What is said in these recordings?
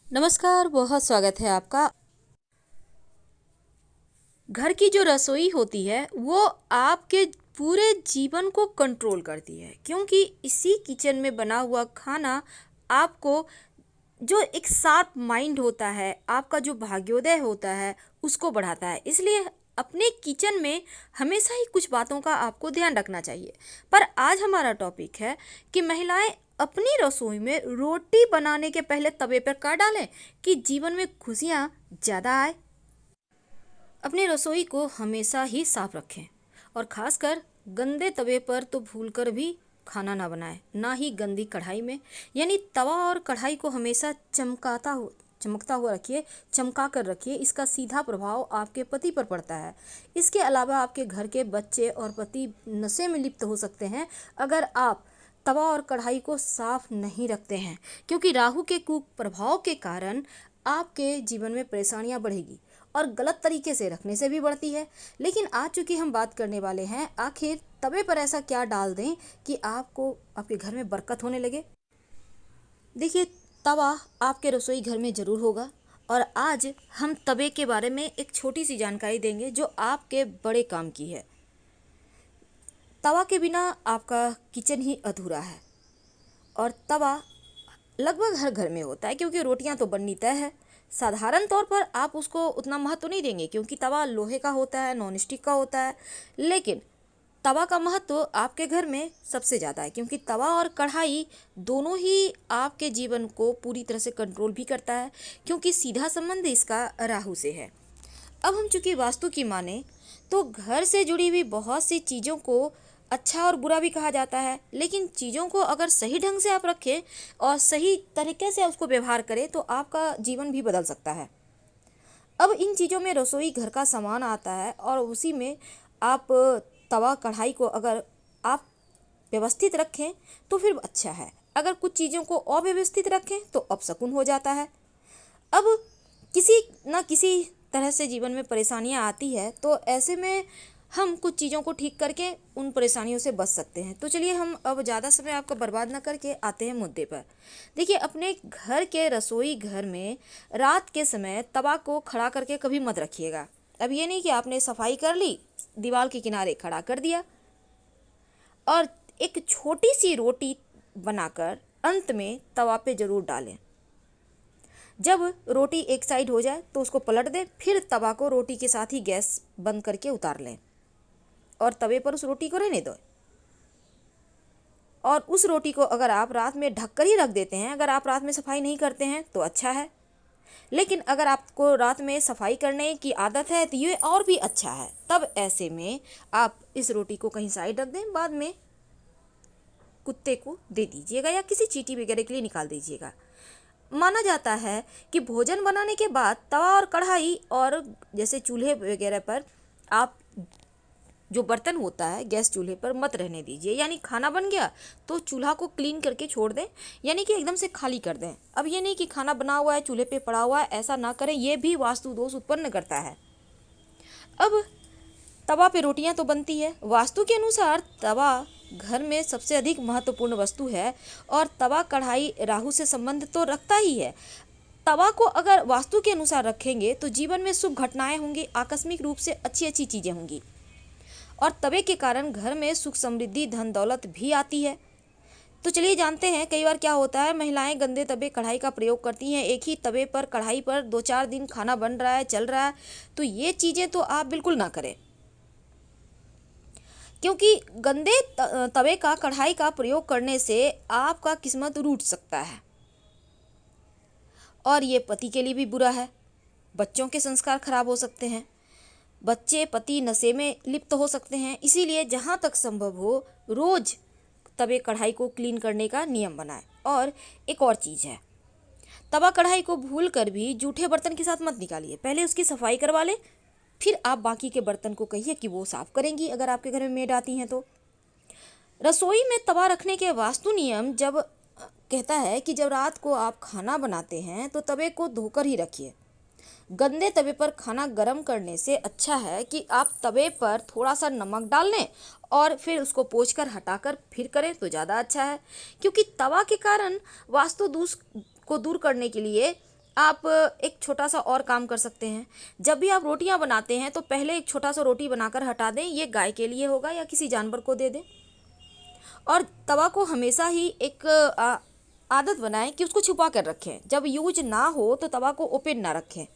नमस्कार, बहुत स्वागत है आपका। घर की जो रसोई होती है वो आपके पूरे जीवन को कंट्रोल करती है, क्योंकि इसी किचन में बना हुआ खाना आपको जो एक शार्प माइंड होता है, आपका जो भाग्योदय होता है, उसको बढ़ाता है। इसलिए अपने किचन में हमेशा ही कुछ बातों का आपको ध्यान रखना चाहिए। पर आज हमारा टॉपिक है कि महिलाएं अपनी रसोई में रोटी बनाने के पहले तवे पर क्या डालें कि जीवन में खुशियाँ ज़्यादा आए। अपनी रसोई को हमेशा ही साफ रखें और खासकर गंदे तवे पर तो भूलकर भी खाना ना बनाएं, ना ही गंदी कढ़ाई में। यानी तवा और कढ़ाई को हमेशा चमकता हुआ रखिए, चमका कर रखिए। इसका सीधा प्रभाव आपके पति पर पड़ता है। इसके अलावा आपके घर के बच्चे और पति नशे में लिप्त हो सकते हैं अगर आप तवा और कढ़ाई को साफ नहीं रखते हैं, क्योंकि राहु के कुप्रभाव के कारण आपके जीवन में परेशानियां बढ़ेगी और गलत तरीके से रखने से भी बढ़ती है। लेकिन आज चूंकि हम बात करने वाले हैं आखिर तवे पर ऐसा क्या डाल दें कि आपको आपके घर में बरकत होने लगे। देखिए, तवा आपके रसोई घर में ज़रूर होगा और आज हम तवे के बारे में एक छोटी सी जानकारी देंगे जो आपके बड़े काम की है। तवा के बिना आपका किचन ही अधूरा है और तवा लगभग हर घर में होता है, क्योंकि रोटियां तो बननी तय है। साधारण तौर पर आप उसको उतना महत्व नहीं देंगे क्योंकि तवा लोहे का होता है, नॉन स्टिक का होता है। लेकिन तवा का महत्व आपके घर में सबसे ज़्यादा है, क्योंकि तवा और कढ़ाई दोनों ही आपके जीवन को पूरी तरह से कंट्रोल भी करता है, क्योंकि सीधा संबंध इसका राहु से है। अब हम चूंकि वास्तु की माने तो घर से जुड़ी हुई बहुत सी चीज़ों को अच्छा और बुरा भी कहा जाता है, लेकिन चीज़ों को अगर सही ढंग से आप रखें और सही तरीके से उसको व्यवहार करें तो आपका जीवन भी बदल सकता है। अब इन चीज़ों में रसोई घर का सामान आता है और उसी में आप तवा कढ़ाई को अगर आप व्यवस्थित रखें तो फिर अच्छा है। अगर कुछ चीज़ों को अव्यवस्थित रखें तो अपशकुन हो जाता है। अब किसी न किसी तरह से जीवन में परेशानियां आती है, तो ऐसे में हम कुछ चीज़ों को ठीक करके उन परेशानियों से बच सकते हैं। तो चलिए हम अब ज़्यादा समय आपका बर्बाद न करके आते हैं मुद्दे पर। देखिए, अपने घर के रसोई घर में रात के समय तवा को खड़ा करके कभी मत रखिएगा। अब ये नहीं कि आपने सफाई कर ली, दीवार के किनारे खड़ा कर दिया। और एक छोटी सी रोटी बनाकर अंत में तवा पे ज़रूर डालें। जब रोटी एक साइड हो जाए तो उसको पलट दें, फिर तवा को रोटी के साथ ही गैस बंद करके उतार लें और तवे पर उस रोटी को रहने दो। और उस रोटी को अगर आप रात में ढक कर ही रख देते हैं, अगर आप रात में सफाई नहीं करते हैं तो अच्छा है। लेकिन अगर आपको रात में सफाई करने की आदत है तो ये और भी अच्छा है। तब ऐसे में आप इस रोटी को कहीं साइड रख दें, बाद में कुत्ते को दे दीजिएगा या किसी चींटी वगैरह के लिए निकाल दीजिएगा। माना जाता है कि भोजन बनाने के बाद तवा और कढ़ाई और जैसे चूल्हे वगैरह पर आप जो बर्तन होता है गैस चूल्हे पर मत रहने दीजिए। यानी खाना बन गया तो चूल्हा को क्लीन करके छोड़ दें, यानी कि एकदम से खाली कर दें। अब ये नहीं कि खाना बना हुआ है चूल्हे पे पड़ा हुआ है, ऐसा ना करें, ये भी वास्तु दोष उत्पन्न करता है। अब तवा पे रोटियां तो बनती है। वास्तु के अनुसार तवा घर में सबसे अधिक महत्वपूर्ण वस्तु है और तवा कढ़ाई राहु से संबंध तो रखता ही है। तवा को अगर वास्तु के अनुसार रखेंगे तो जीवन में शुभ घटनाएं होंगी, आकस्मिक रूप से अच्छी अच्छी चीज़ें होंगी और तवे के कारण घर में सुख समृद्धि धन दौलत भी आती है। तो चलिए जानते हैं, कई बार क्या होता है, महिलाएं गंदे तवे कढ़ाई का प्रयोग करती हैं। एक ही तवे पर कढ़ाई पर 2-4 दिन खाना बन रहा है, चल रहा है, तो ये चीज़ें तो आप बिल्कुल ना करें, क्योंकि गंदे तवे का कढ़ाई का प्रयोग करने से आपका किस्मत रूठ सकता है और ये पति के लिए भी बुरा है। बच्चों के संस्कार खराब हो सकते हैं, बच्चे पति नशे में लिप्त हो सकते हैं। इसीलिए जहाँ तक संभव हो रोज तवे कढ़ाई को क्लीन करने का नियम बनाएं। और एक और चीज़ है, तवा कढ़ाई को भूल कर भी जूठे बर्तन के साथ मत निकालिए। पहले उसकी सफाई करवा लें, फिर आप बाकी के बर्तन को कहिए कि वो साफ करेंगी अगर आपके घर में मेड आती हैं तो। रसोई में तवा रखने के वास्तु नियम जब कहता है कि जब रात को आप खाना बनाते हैं तो तवे को धोकर ही रखिए। गंदे तवे पर खाना गर्म करने से अच्छा है कि आप तवे पर थोड़ा सा नमक डाल लें और फिर उसको पोंछकर हटाकर फिर करें तो ज़्यादा अच्छा है, क्योंकि तवा के कारण वास्तु दोष को दूर करने के लिए आप एक छोटा सा और काम कर सकते हैं। जब भी आप रोटियां बनाते हैं तो पहले एक छोटा सा रोटी बनाकर हटा दें, ये गाय के लिए होगा या किसी जानवर को दे दें। और तवा को हमेशा ही एक आदत बनाएं कि उसको छुपा कर रखें। जब यूज ना हो तो तवा को ओपन ना रखें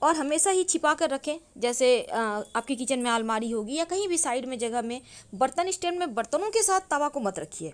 और हमेशा ही छिपा कर रखें। जैसे आपकी किचन में अलमारी होगी या कहीं भी साइड में जगह में, बर्तन स्टैंड में बर्तनों के साथ तवा को मत रखिए।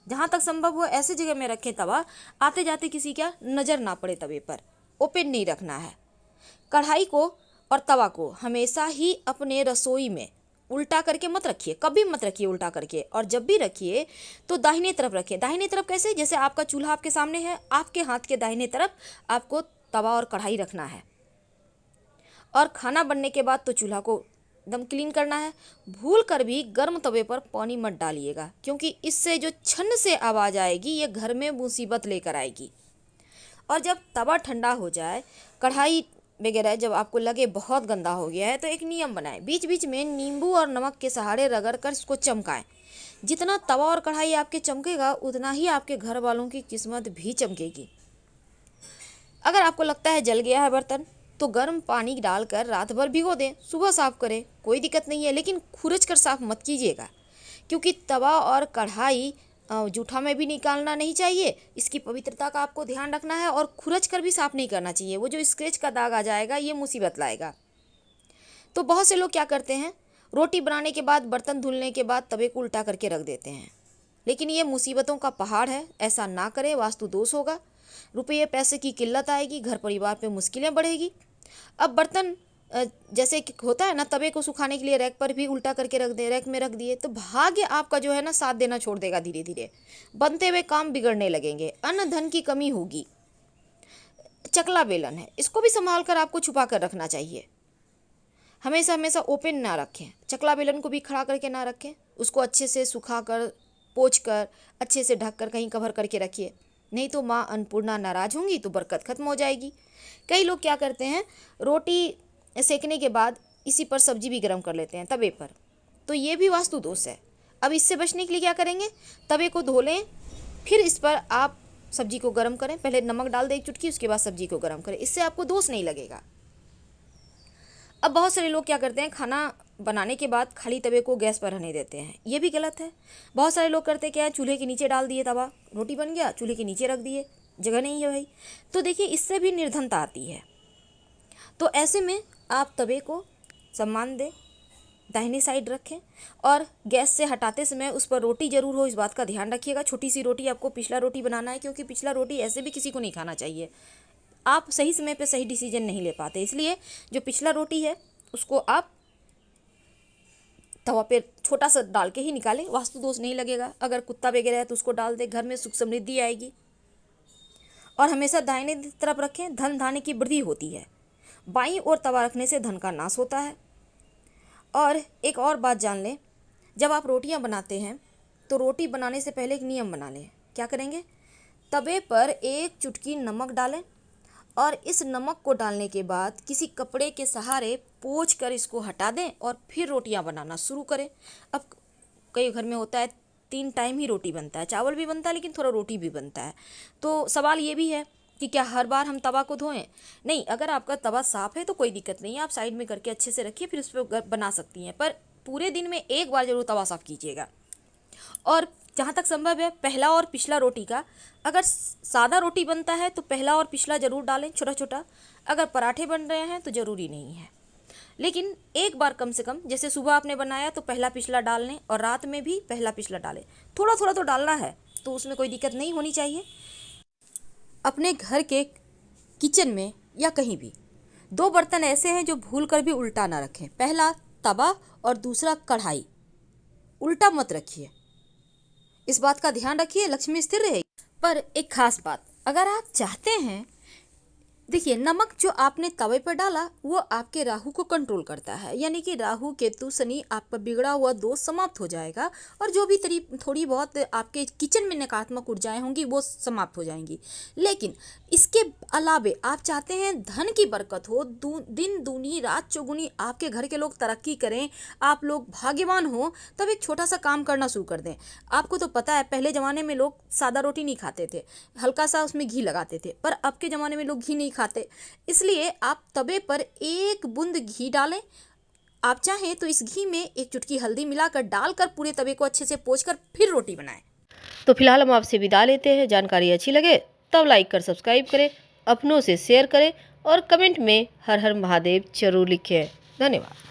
जहाँ तक संभव हो ऐसी जगह में रखें तवा, आते जाते किसी का नज़र ना पड़े तवे पर। ओपन नहीं रखना है। कढ़ाई को और तवा को हमेशा ही अपने रसोई में उल्टा करके मत रखिए, कभी मत रखिए उल्टा करके। और जब भी रखिए तो दाहिने तरफ रखिए। दाहिने तरफ कैसे? जैसे आपका चूल्हा आपके सामने है, आपके हाथ के दाहिने तरफ आपको तवा और कढ़ाई रखना है। और खाना बनने के बाद तो चूल्हा को एकदम क्लीन करना है। भूल कर भी गर्म तवे पर पानी मत डालिएगा, क्योंकि इससे जो छन से आवाज़ आएगी ये घर में मुसीबत लेकर आएगी। और जब तवा ठंडा हो जाए, कढ़ाई वगैरह जब आपको लगे बहुत गंदा हो गया है, तो एक नियम बनाएं। बीच बीच में नींबू और नमक के सहारे रगड़ कर इसको चमकाएं। जितना तवा और कढ़ाई आपके चमकेगा उतना ही आपके घर वालों की किस्मत भी चमकेगी। अगर आपको लगता है जल गया है बर्तन, तो गर्म पानी डालकर रात भर भिगो दें, सुबह साफ करें, कोई दिक्कत नहीं है। लेकिन खुरच कर साफ मत कीजिएगा, क्योंकि तवा और कढ़ाई जूठा में भी निकालना नहीं चाहिए। इसकी पवित्रता का आपको ध्यान रखना है और खुरच कर भी साफ नहीं करना चाहिए। वो जो स्क्रैच का दाग आ जाएगा ये मुसीबत लाएगा। तो बहुत से लोग क्या करते हैं, रोटी बनाने के बाद, बर्तन धुलने के बाद तवे को उल्टा करके रख देते हैं। लेकिन ये मुसीबतों का पहाड़ है, ऐसा ना करें, वास्तु दोष होगा, रुपये पैसे की किल्लत आएगी, घर परिवार पे मुश्किलें बढ़ेगी। अब बर्तन जैसे कि होता है ना, तवे को सुखाने के लिए रैक पर भी उल्टा करके रख दे, रैक में रख दिए, तो भाग्य आपका जो है ना साथ देना छोड़ देगा। धीरे धीरे बनते हुए काम बिगड़ने लगेंगे, अन्न धन की कमी होगी। चकला बेलन है, इसको भी संभाल कर आपको छुपा कर रखना चाहिए। हमेशा हमेशा ओपन ना रखें। चकला बेलन को भी खड़ा करके ना रखें, उसको अच्छे से सुखा कर, पोंछ कर, अच्छे से ढक कर कहीं कवर करके रखिए। नहीं तो माँ अन्नपूर्णा नाराज होंगी तो बरकत खत्म हो जाएगी। कई लोग क्या करते हैं, रोटी सेकने के बाद इसी पर सब्जी भी गर्म कर लेते हैं तवे पर, तो ये भी वास्तु दोष है। अब इससे बचने के लिए क्या करेंगे, तवे को धो लें, फिर इस पर आप सब्जी को गर्म करें। पहले नमक डाल दें एक चुटकी, उसके बाद सब्जी को गर्म करें, इससे आपको दोष नहीं लगेगा। अब बहुत सारे लोग क्या करते हैं, खाना बनाने के बाद खाली तवे को गैस पर रहने देते हैं, ये भी गलत है। बहुत सारे लोग करते क्या है, चूल्हे के नीचे डाल दिए तवा, रोटी बन गया, चूल्हे के नीचे रख दिए, जगह नहीं है भाई। तो देखिए इससे भी निर्धनता आती है। तो ऐसे में आप तवे को सम्मान दें, दाहिनी साइड रखें और गैस से हटाते समय उस पर रोटी जरूर हो, इस बात का ध्यान रखिएगा। छोटी सी रोटी, आपको पिछला रोटी बनाना है, क्योंकि पिछला रोटी ऐसे भी किसी को नहीं खाना चाहिए। आप सही समय पे सही डिसीजन नहीं ले पाते, इसलिए जो पिछला रोटी है उसको आप तवा पे छोटा सा डाल के ही निकालें, वास्तु दोष नहीं लगेगा। अगर कुत्ता वगैरह है तो उसको डाल दें, घर में सुख समृद्धि आएगी। और हमेशा दाहिने तरफ रखें, धन धान्य की वृद्धि होती है। बाईं ओर तवा रखने से धन का नाश होता है। और एक और बात जान लें, जब आप रोटियां बनाते हैं तो रोटी बनाने से पहले एक नियम बना लें। क्या करेंगे, तवे पर एक चुटकी नमक डालें और इस नमक को डालने के बाद किसी कपड़े के सहारे पोंछ कर इसको हटा दें और फिर रोटियां बनाना शुरू करें। अब कई घर में होता है 3 टाइम ही रोटी बनता है, चावल भी बनता है लेकिन थोड़ा रोटी भी बनता है। तो सवाल ये भी है कि क्या हर बार हम तवा को धोएं? नहीं, अगर आपका तवा साफ़ है तो कोई दिक्कत नहीं है, आप साइड में करके अच्छे से रखिए, फिर उस पर बना सकती हैं। पर पूरे दिन में एक बार ज़रूर तवा साफ़ कीजिएगा। और जहाँ तक संभव है, पहला और पिछला रोटी का, अगर सादा रोटी बनता है तो पहला और पिछला ज़रूर डालें छोटा छोटा। अगर पराठे बन रहे हैं तो ज़रूरी नहीं है, लेकिन एक बार कम से कम, जैसे सुबह आपने बनाया तो पहला पिछला डाल लें और रात में भी पहला पिछला डालें। थोड़ा थोड़ा तो डालना है, तो उसमें कोई दिक्कत नहीं होनी चाहिए। अपने घर के किचन में या कहीं भी 2 बर्तन ऐसे हैं जो भूल कर भी उल्टा ना रखें। पहला तवा और दूसरा कढ़ाई, उल्टा मत रखिए, इस बात का ध्यान रखिए, लक्ष्मी स्थिर रहेगी। पर एक खास बात, अगर आप चाहते हैं देखिए, नमक जो आपने तवे पर डाला वो आपके राहु को कंट्रोल करता है, यानी कि राहु केतु शनि आपका बिगड़ा हुआ दोष समाप्त हो जाएगा और जो भी थोड़ी बहुत आपके किचन में नकारात्मक ऊर्जाएं होंगी वो समाप्त हो जाएंगी। लेकिन इसके अलावे आप चाहते हैं धन की बरकत हो, दिन दूनी रात चौगुनी आपके घर के लोग तरक्की करें, आप लोग भाग्यवान हो, तब एक छोटा सा काम करना शुरू कर दें। आपको तो पता है पहले ज़माने में लोग सादा रोटी नहीं खाते थे, हल्का सा उसमें घी लगाते थे, पर अब के ज़माने में लोग घी नहीं खाते। इसलिए आप तवे पर एक बूंद घी डालें। आप चाहें तो इस घी में एक चुटकी हल्दी मिलाकर डालकर पूरे तवे को अच्छे से पोंछकर फिर रोटी बनाएं। तो फिलहाल हम आपसे विदा लेते हैं। जानकारी अच्छी लगे तब लाइक कर सब्सक्राइब करें, अपनों से शेयर करें और कमेंट में हर हर महादेव जरूर लिखें। धन्यवाद।